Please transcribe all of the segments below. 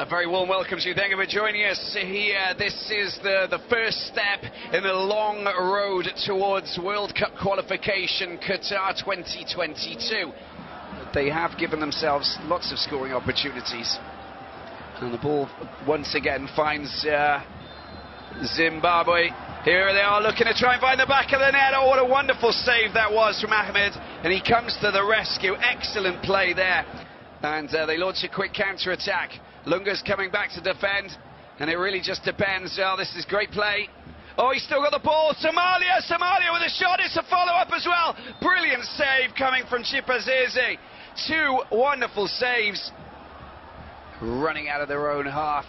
A very warm welcome to you. Thank you for joining us here. This is the first step in a long road towards World Cup qualification, Qatar 2022. They have given themselves lots of scoring opportunities. And the ball once again finds Zimbabwe. Here they are looking to try and find the back of the net. Oh, what a wonderful save that was from Ahmed. And he comes to the rescue. Excellent play there. And they launch a quick counter-attack. Lunga's coming back to defend, and it really just depends. Oh, this is great play. Oh, he's still got the ball. Somalia with a shot. It's a follow-up as well. Brilliant save coming from Chipazizi. Two wonderful saves. Running out of their own half.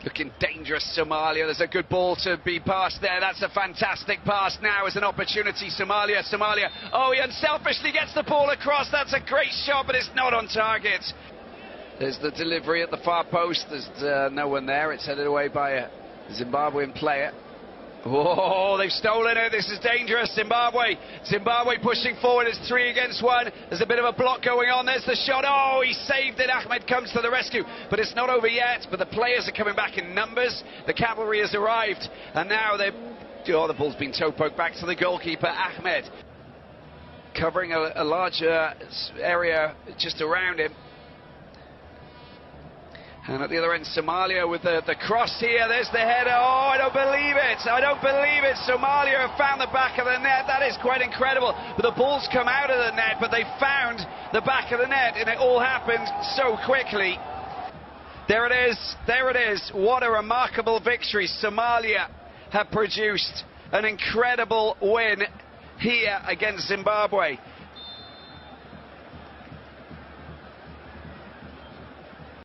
Looking dangerous, Somalia. There's a good ball to be passed there. That's a fantastic pass. Now is an opportunity. Somalia. Oh, he unselfishly gets the ball across. That's a great shot, but it's not on target. There's the delivery at the far post. There's no one there. It's headed away by a Zimbabwean player. Oh, they've stolen it. This is dangerous. Zimbabwe pushing forward. It's 3 against 1. There's a bit of a block going on. There's the shot. Oh, he saved it. Ahmed comes to the rescue. But it's not over yet. But the players are coming back in numbers. The cavalry has arrived. And now the ball's been toe-poked back to the goalkeeper, Ahmed. Covering a larger area just around him. And at the other end, Somalia with the cross here. There's the header. Oh, I don't believe it. Somalia have found the back of the net. That is quite incredible. But the ball's come out of the net, but they found the back of the net, and it all happened so quickly. There it is. What a remarkable victory. Somalia have produced an incredible win here against Zimbabwe.